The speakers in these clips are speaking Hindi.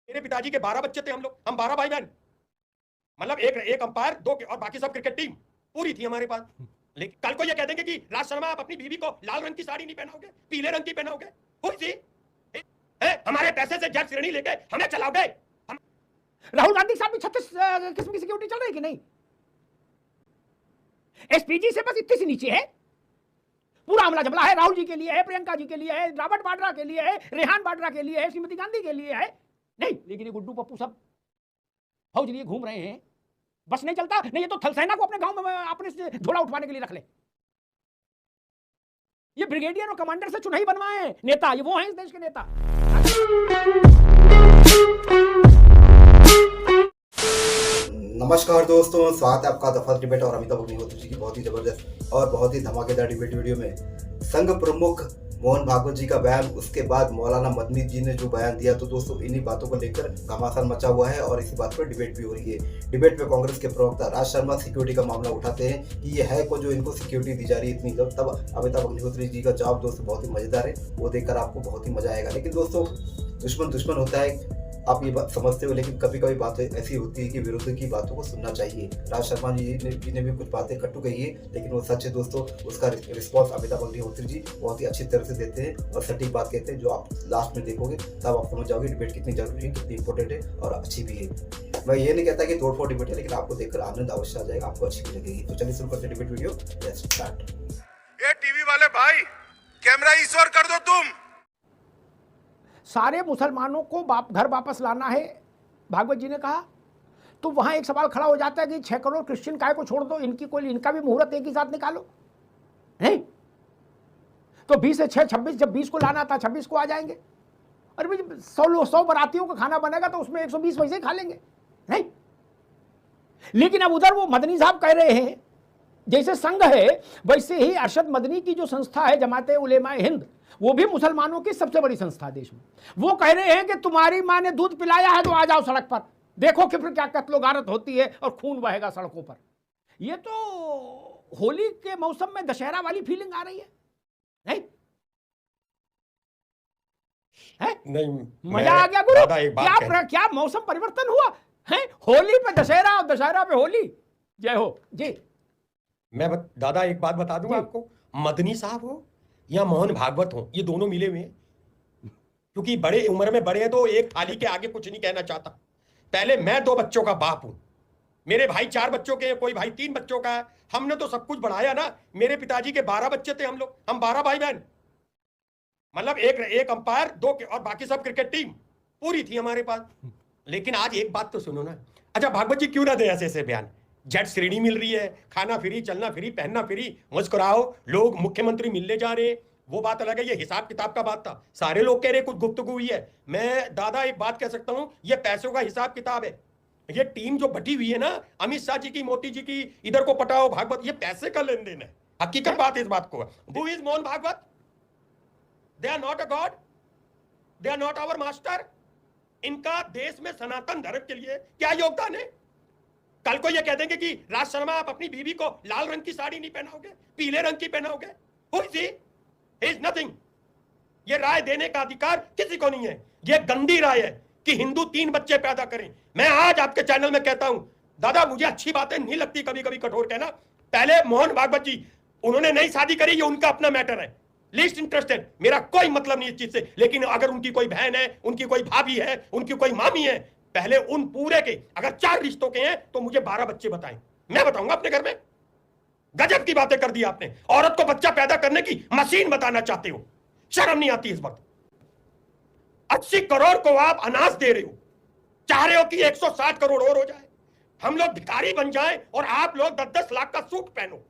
मेरे पिताजी के 12 बच्चे थे, हम 12 भाई बहन। मतलब एक अंपायर, दो और बाकी सब क्रिकेट टीम पूरी थी हमारे पास। लेकिन कल को ये कह देंगे कि राज शर्मा आप अपनी बीवी को लाल रंग की साड़ी नहीं पहनाओगे, पीले रंग की पहनाओगे, हुई सी हमारे पैसे से जेट श्रेणी लेके हमें चलाओगे। राहुल गांधी के साथ भी 36 किस्म की सिक्योरिटी चल रही है कि नहीं? एसपीजी से बस इतनी सी नीचे है, पूरा हमला जमला है, राहुल जी के लिए है, प्रियंका जी के लिए है, रॉबर्ट वाड्रा के लिए है, रेहान वाड्रा के लिए है, श्रीमती गांधी के लिए है। नहीं, लेकिन ये गुड्डू पप्पू सब फौज लिए घूम रहे हैं, बस नहीं चलता। नहीं, ये तो थलसेना को अपने गांव में अपने से झोला उठवाने के लिए रख ले। ये ब्रिगेडियर और कमांडर से चुनाई बनवाए हैं नेता, ये वो हैं इस देश के नेता। नमस्कार दोस्तों, स्वागत है आपका द फर्स्ट डिबेट और अमिताभ अग्निहोत्री जी की बहुत ही जबरदस्त और बहुत ही धमाकेदार डिबेट वीडियो में। संघ प्रमुख मोहन भागवत जी का बयान, उसके बाद मौलाना मदनी जी ने जो बयान दिया, तो दोस्तों इन्हीं बातों को लेकर घमासान मचा हुआ है और इसी बात पर डिबेट भी हो रही है। डिबेट में कांग्रेस के प्रवक्ता राज शर्मा सिक्योरिटी का मामला उठाते हैं कि ये है को जो इनको सिक्योरिटी दी जा रही है इतनी, तब अमिताभ अग्निहोत्री जी का जवाब दोस्तों बहुत ही मजेदार है, वो देखकर आपको बहुत ही मजा आएगा। लेकिन दोस्तों दुश्मन होता है, आप ये बात समझते हो, लेकिन कभी कभी बातें ऐसी होती है कि विरोधी की बातों को सुनना चाहिए। राज शर्मा जी ने भी कुछ बातें कटु कही है, लेकिन वो सच है दोस्तों। उसका रिस्पॉन्स अमिताभ अग्निहोत्री जी बहुत ही अच्छी तरह से देते हैं और सटीक बात कहते हैं, जो आप लास्ट में देखोगे तब आप समझ जाओगे डिबेट कितनी जरूरी है, कितनी इंपॉर्टेंट है और अच्छी भी है। मैं ये नहीं कहता कि तोड़फोड़ डिबेट है, लेकिन आपको देखकर आनंद अवश्य आ जाएगा, आपको अच्छी भी लगेगी। तो चलिए शुरू करते डिबेट वीडियो, लेट्स स्टार्ट। ये टीवी वाले भाई, कैमरा इस ओर कर दो तुम। सारे मुसलमानों को घर वापस लाना है, भागवत जी ने कहा। तो वहां एक सवाल खड़ा हो जाता है कि 6 करोड़ क्रिश्चियन काय को छोड़ दो, इनका भी मुहूर्त एक ही साथ निकालो। नहीं तो 20 से 6 26, जब 20 को लाना था 26 को आ जाएंगे। अरे भाई 100 बरातियों का खाना बनेगा तो उसमें 120 वैसे ही खा लेंगे। नहीं, लेकिन अब उधर वो मदनी साहब कह रहे हैं, जैसे संघ है वैसे ही अरशद मदनी की जो संस्था है जमाते उलेमाए हिंद, वो भी मुसलमानों की सबसे बड़ी संस्था देश में। वो कह रहे हैं कि तुम्हारी मां ने दूध पिलाया है तो आ जाओ सड़क पर, देखो कि फिर क्या कत्लो गारत होती है और खून बहेगा सड़कों पर। ये तो होली के मौसम में दशहरा वाली फीलिंग आ रही है। नहीं है? नहीं, मजा आ गया गुरु। क्या मौसम परिवर्तन हुआ है? होली पे दशहरा और दशहरा पे होली। जय हो जी। मैं दादा एक बात बता दूं आपको, मदनी साहब हो या मोहन भागवत हो, ये दोनों मिले हुए हैं। क्योंकि बड़े उम्र में बड़े हैं तो एक थाली के आगे कुछ नहीं कहना चाहता। पहले मैं 2 बच्चों का बाप हूं, मेरे भाई 4 बच्चों के, कोई भाई 3 बच्चों का है। हमने तो सब कुछ बढ़ाया ना। मेरे पिताजी के 12 बच्चे थे, हम 12 भाई बहन। मतलब एक अंपायर, दो और बाकी सब क्रिकेट टीम पूरी थी हमारे पास। लेकिन आज एक बात तो सुनो ना, अच्छा भागवत जी क्यों ना दे ऐसे बयान? जेट श्रेणी मिल रही है, खाना फ्री, चलना फ्री, पहनना फ्री, मुस्कुराओ, लोग मुख्यमंत्री मिलने जा रहे, वो बात अलग है। ये हिसाब किताब का बात था, सारे लोग कह रहे कुछ गुफ्तगू हुई है। मैं दादा एक बात कह सकता हूं, ये पैसों का हिसाब किताब है। ये टीम जो बटी हुई है ना, अमित शाह जी की, मोदी जी की, इधर को पटाओ भागवत, ये पैसे का लेन देन है। हकीकत बात इस बात को है। Who is Mohan Bhagwat? They are not a god, they are not our master. इनका देश में सनातन धर्म के लिए क्या योगदान है? कल को ये कह देंगे कि राज शर्मा आप अपनी बीवी को लाल रंग की साड़ी नहीं पहनाओगे, पीले रंग की पहनाओगे, इज नथिंग। ये राय देने का अधिकार किसी को नहीं है। ये गंदी राय है कि हिंदू 3 बच्चे पैदा करें। मैं आज आपके चैनल में कहता हूं दादा, मुझे अच्छी बातें नहीं लगती कभी कभी कठोर कहना। पहले मोहन भागवत जी, उन्होंने नई शादी करी, ये उनका अपना मैटर है, लीस्ट इंटरेस्टेड, मेरा कोई मतलब नहीं इस चीज से। लेकिन अगर उनकी कोई बहन है, उनकी कोई भाभी है, उनकी कोई मामी है, पहले उन पूरे के अगर 4 रिश्तों के हैं तो मुझे 12 बच्चे बताएं, मैं बताऊंगा अपने घर में। गजब की बातें कर दी आपने। औरत को बच्चा पैदा करने की मशीन बताना चाहते हो, शर्म नहीं आती इस वक्त? 80 करोड़ को आप अनाज दे रहे हो, चाह रहे हो कि 160 करोड़ और हो जाए, हम लोग भिखारी बन जाए और आप लोग 10-10 लाख का सूट पहनो।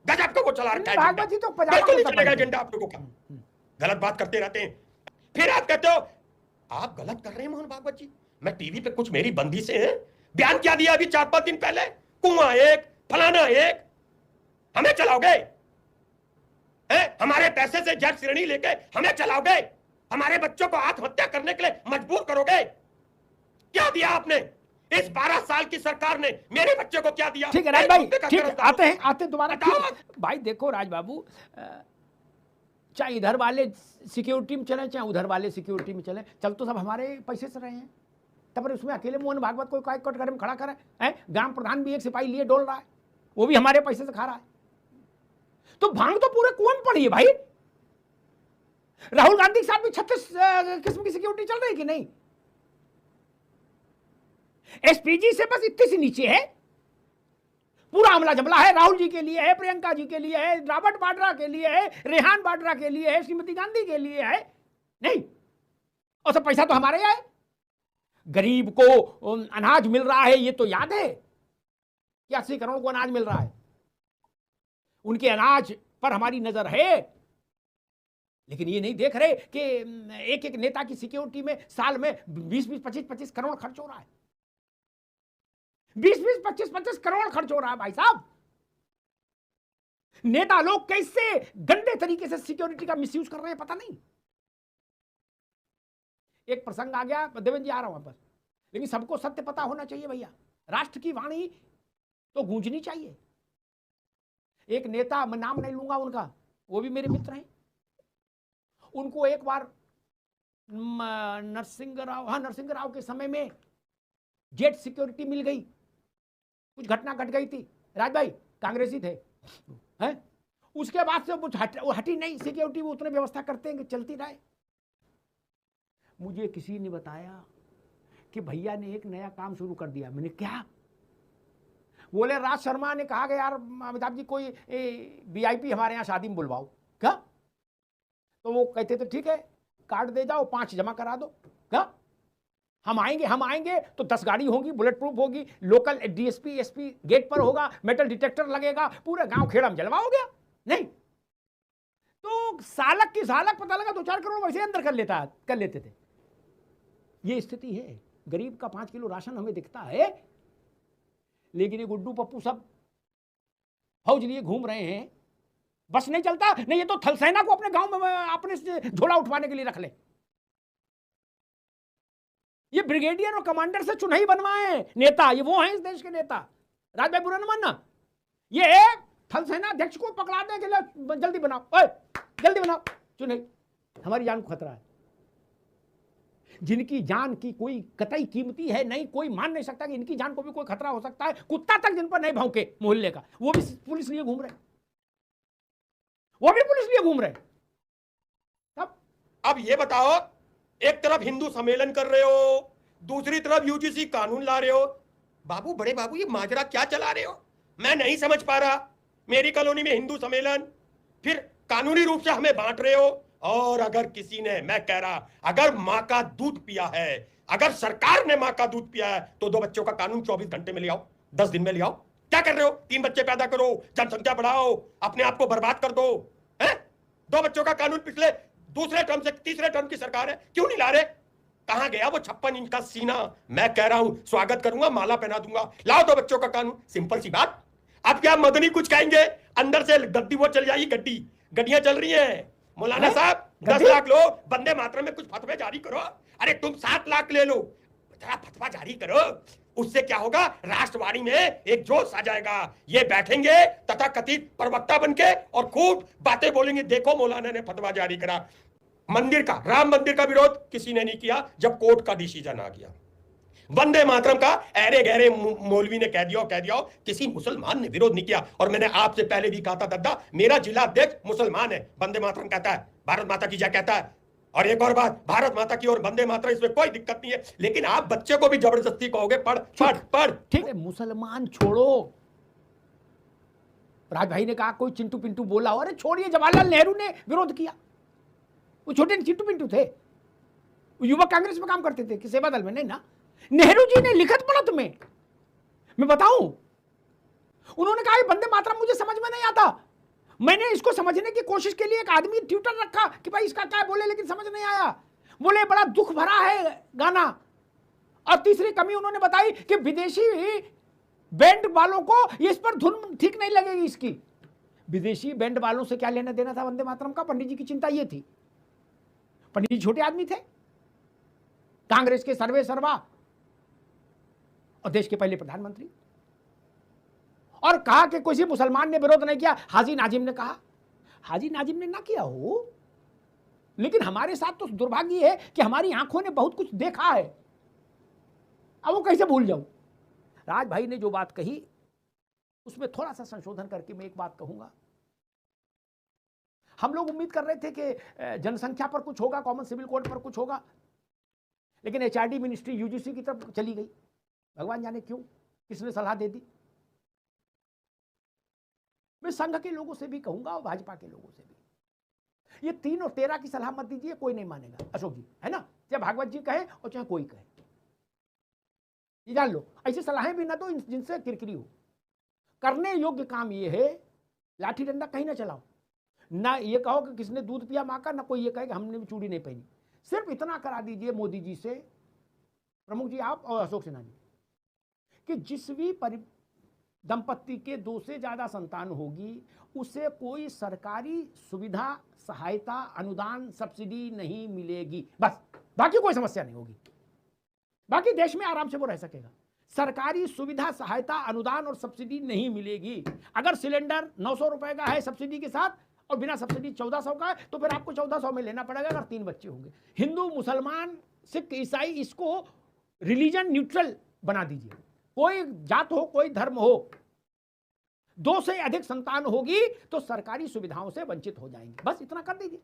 गजब का वो चला रखा है, बिल्कुल नहीं चलेगा एजेंडा आप लोगों का। गलत बात करते रहते हैं, फिर आप कहते हो आप गलत कर रहे हैं मोहन भागवत जी। मैं टीवी पे कुछ मेरी बंदी से है, बयान क्या दिया अभी 4-5 दिन पहले, कुआं एक, फलाना एक, हमें चलाओगे? हमारे पैसे से जेट श्रेणी लेके हमें चलाओगे? हमारे बच्चों को आत्महत्या करने के लिए मजबूर करोगे? क्या दिया आपने? इस 12 साल की सरकार ने मेरे बच्चे को क्या दिया? ठीक है राज भाई, ठीक आते दोबारा। भाई देखो राज बाबू, चाहे इधर वाले सिक्योरिटी में चले चाहे उधर वाले सिक्योरिटी में चले, चल तो सब हमारे पैसे से रहे हैं। तब उसमें अकेले मोहन भागवत को काय कट में खड़ा करे हैं। ग्राम प्रधान भी एक सिपाही लिए डोल रहा है, वो भी हमारे पैसे से खा रहा है। तो भांग तो पूरे कुएं में पड़ी है भाई। राहुल गांधी के साथ भी 36 किस्म की सिक्योरिटी चल रही है कि नहीं? एसपीजी से बस इतनी सी नीचे है, पूरा हमला जमला है। राहुल जी के लिए है, प्रियंका जी के लिए है, रॉबर्ट वाड्रा के लिए है, रेहान वाड्रा के लिए है, श्रीमती गांधी के लिए है। नहीं, और सब पैसा तो हमारे यहाँ है। गरीब को अनाज मिल रहा है, ये तो याद है कि 80 करोड़ को अनाज मिल रहा है। उनके अनाज पर हमारी नजर है, लेकिन ये नहीं देख रहे कि एक एक नेता की सिक्योरिटी में साल में 20-20, 25-25 करोड़ खर्च हो रहा है। 20-20, 25-25 करोड़ खर्च हो रहा है भाई साहब। नेता लोग कैसे गंदे तरीके से सिक्योरिटी का मिसयूज कर रहे हैं पता नहीं। एक प्रसंग आ गया, देवेंद्र जी आ रहा हूं वापस, लेकिन सबको सत्य पता होना चाहिए भैया। राष्ट्र की वाणी तो गूंजनी चाहिए। एक नेता, मैं नाम नहीं लूंगा उनका, वो भी मेरे मित्र हैं, उनको एक बार नरसिंह राव के समय में जेट सिक्योरिटी मिल गई, कुछ घटना घट गई थी। राज भाई कांग्रेसी थे हैं? उसके बाद से वो हटी नहीं सिक्योरिटी, वो उतने व्यवस्था करते हैं कि चलती रहे। मुझे किसी ने बताया कि भैया ने एक नया काम शुरू कर दिया। मैंने क्या? बोले राज शर्मा ने कहा कि यार अमिताभ जी कोई वीआईपी हमारे यहाँ शादी में बुलवाओ। क्या? तो वो कहते थे ठीक है, कार्ड दे जाओ, 5 जमा करा दो। क्या? हम आएंगे तो 10 गाड़ी होगी, बुलेट प्रूफ होगी, लोकल डीएसपी एसपी गेट पर होगा, मेटल डिटेक्टर लगेगा, पूरे गांव खेड़ा में जलवा हो गया। नहीं तो सालक की सालक पता लगा 2-4 करोड़ वैसे अंदर कर लेते थे। ये स्थिति है। गरीब का 5 किलो राशन हमें दिखता है, लेकिन ये गुड्डू पप्पू सब फौज लिए घूम रहे हैं। बस नहीं चलता, नहीं ये तो थल सेना को अपने गांव में अपने झोला उठवाने के लिए रख ले। ये ब्रिगेडियर और कमांडर से चुनाई बनवाए नेता, ये वो हैं इस देश के नेता। राज भाई बुरा न मानना, ये थल सेना अध्यक्ष को पकड़ाने के लिए जल्दी बनाओ, ओए जल्दी बनाओ चुनाई, हमारी जान को खतरा है। जिनकी जान की कोई कतई कीमती है नहीं, कोई मान नहीं सकता कि इनकी जान को भी कोई खतरा हो सकता है। कुत्ता तक जिन पर नहीं भौंके मोहल्ले का, वो भी पुलिस लिए घूम रहे, अब ये बताओ, एक तरफ हिंदू सम्मेलन कर रहे हो, दूसरी तरफ यूजीसी कानून ला रहे हो। बाबू, बड़े बाबू, ये माजरा क्या चला रहे हो? मैं नहीं समझ पा रहा। मेरी कॉलोनी में हिंदू सम्मेलन, फिर कानूनी रूप से हमें बांट रहे हो। और अगर किसी ने, मैं कह रहा, अगर मां का दूध पिया है, अगर सरकार ने मां का दूध पिया है, तो 2 बच्चों का कानून 24 घंटे में ले आओ, 10 दिन में ले आओ। क्या कर रहे हो? 3 बच्चे पैदा करो, जनसंख्या बढ़ाओ, अपने आप को बर्बाद कर दो। 2 बच्चों का कानून पिछले दूसरे टर्म से तीसरे टर्म की सरकार है, क्यों नहीं ला रहे? कहां गया वो 56 इंच का सीना? मैं कह रहा हूं, स्वागत करूंगा, माला पहना दूंगा। लाओ 2 बच्चों का कानून, सिंपल सी बात। अब क्या मदनी कुछ कहेंगे? अंदर से गद्दी वो चल जाएगी, गड्डियां चल रही हैं। मौलाना साहब 10 लाख लो, वंदे मातरम में कुछ फतवे जारी करो। अरे तुम 7 लाख ले लो, जरा फतवा जारी करो। उससे क्या होगा? राष्ट्रवादी में एक जोश आ जाएगा। ये बैठेंगे तथा कथित प्रवक्ता बनके और खूब बातें बोलेंगे, देखो मौलाना ने फतवा जारी करा। मंदिर का, राम मंदिर का विरोध किसी ने नहीं किया जब कोर्ट का डिसीजन आ गया। वंदे मातरम का अरे गहरे मौलवी ने कह दिया, किसी मुसलमान ने विरोध नहीं किया। और मैंने आपसे पहले भी कहा था दादा, मेरा जिला अध्यक्ष मुसलमान है, वंदे मातरम कहता है, भारत माता की जय कहता है। और एक और बात, भारत माता की और वंदे मातरम, इसमें कोई दिक्कत नहीं है। लेकिन आप बच्चे को भी जबरदस्ती कहोगे पढ़। ठीक है, मुसलमान छोड़ो। राज भाई ने कहा कोई चिंटू पिंटू बोला, अरे छोड़िए, जवाहरलाल नेहरू ने विरोध किया। वो छोटे चिंटू पिंटू थे, युवा कांग्रेस में काम करते थे कि सेवा दल में, नहीं ना। नेहरू जी ने लिखत पढ़ा तुम्हें, मैं बताऊं, उन्होंने कहा वंदे मातरम मुझे समझ में नहीं आता। मैंने इसको समझने की कोशिश के लिए एक आदमी ट्यूटर रखा कि भाई इसका क्या बोले, लेकिन समझ नहीं आया। बोले बड़ा दुख भरा है गाना। और तीसरी कमी उन्होंने बताई कि विदेशी बैंड वालों को इस पर धुन ठीक नहीं लगेगी इसकी। विदेशी बैंड वालों से क्या लेना देना था वंदे मातरम का? पंडित जी की चिंता ये थी। पंडित जी छोटे आदमी थे, कांग्रेस के सर्वे सर्वा और देश के पहले प्रधानमंत्री। और कहा कि किसी मुसलमान ने विरोध नहीं किया। हाजी नाजिम ने कहा, हाजी नाजिम ने ना किया हो, लेकिन हमारे साथ तो दुर्भाग्य है कि हमारी आंखों ने बहुत कुछ देखा है। अब वो कैसे भूल जाऊं? राज भाई ने जो बात कही उसमें थोड़ा सा संशोधन करके मैं एक बात कहूंगा। हम लोग उम्मीद कर रहे थे कि जनसंख्या पर कुछ होगा, कॉमन सिविल कोड पर कुछ होगा, लेकिन एचआरडी मिनिस्ट्री यूजीसी की तरफ चली गई। भगवान जाने क्यों, किसने सलाह दे दी। मैं संघ के लोगों से भी कहूंगा और भाजपा के लोगों से भी, ये 3 और 13 की सलाह मत दीजिए, कोई नहीं मानेगा। अशोक जी, है ना, चाहे भागवत जी कहे और चाहे कोई कहे, ये जान लो। ऐसी सलाहें भी ना दो जिनसे किरकिरी हो। करने योग्य काम ये है, लाठी डंडा कहीं ना चलाओ, ना ये कहो कि किसने दूध पिया माँ का, ना कोई ये कहे कि हमने भी चूड़ी नहीं पहनी। सिर्फ इतना करा दीजिए मोदी जी से, प्रमुख जी आप और अशोक सिन्हा जी, कि जिस भी दंपत्ति के 2 से ज्यादा संतान होगी उसे कोई सरकारी सुविधा, सहायता, अनुदान, सब्सिडी नहीं मिलेगी। बस, बाकी कोई समस्या नहीं होगी, बाकी देश में आराम से वो रह सकेगा। सरकारी सुविधा, सहायता, अनुदान और सब्सिडी नहीं मिलेगी। अगर सिलेंडर 900 रुपए का है सब्सिडी के साथ और बिना सब्सिडी 1400 का है, तो फिर आपको 1400 में लेना पड़ेगा अगर 3 बच्चे होंगे। हिंदू, मुसलमान, सिख, ईसाई, इसको रिलीजन न्यूट्रल बना दीजिए। कोई जात हो, कोई धर्म हो, 2 से अधिक संतान होगी तो सरकारी सुविधाओं से वंचित हो जाएंगे। बस इतना कर दीजिए।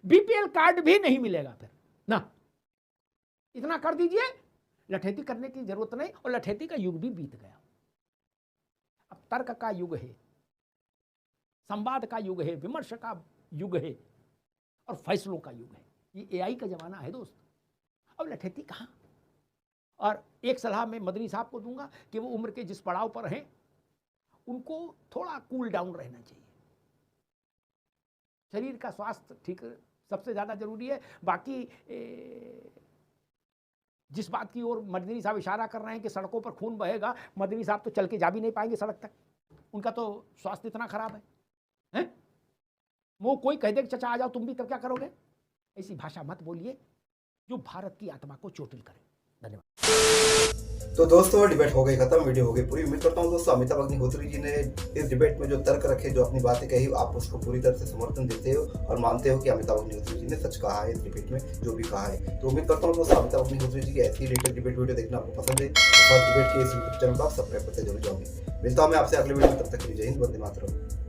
बीपीएल कार्ड भी नहीं मिलेगा फिर ना, इतना कर दीजिए। लठेती करने की जरूरत नहीं, और लठेती का युग भी बीत गया। अब तर्क का युग है, संवाद का युग है, विमर्श का युग है और फैसलों का युग है। ये एआई का जमाना है दोस्त। अब लठेती कहां। और एक सलाह मैं मदनी साहब को दूंगा कि वो उम्र के जिस पड़ाव पर हैं उनको थोड़ा कूल डाउन रहना चाहिए। शरीर का स्वास्थ्य ठीक सबसे ज्यादा जरूरी है। बाकी जिस बात की ओर मदनी साहब इशारा कर रहे हैं कि सड़कों पर खून बहेगा, मदनी साहब तो चल के जा भी नहीं पाएंगे सड़क तक, उनका तो स्वास्थ्य इतना खराब है, हैं? वो कोई कह दे कि चचा आ जाओ तुम भी, तब क्या करोगे? ऐसी भाषा मत बोलिए जो भारत की आत्मा को चोटिल करे। धन्यवाद। तो दोस्तों डिबेट हो गई खत्म, वीडियो हो गई पूरी। उम्मीद करता हूँ दोस्तों अमिताभ अग्निहोत्री जी ने इस डिबेट में जो तर्क रखे, जो अपनी बातें कही, आप उसको पूरी तरह से समर्थन देते हो और मानते हो कि अमिताभ अग्निहोत्री जी ने सच कहा है इस डिबेट में जो भी कहा है। तो उम्मीद करता हूँ दोस्तों अमिताभ अग्निहोत्री जी की ऐसी लेटेस्ट डिबेट वीडियो देखना आपको पसंद है तो फर्स्ट डिबेट के इस यूट्यूब चैनल को आप सब्सक्राइब करते जरूर जाओगे। मिलता हूँ मैं आपसे अगले वीडियो में, तब तक के लिए जय हिंद, वंदे मातरम।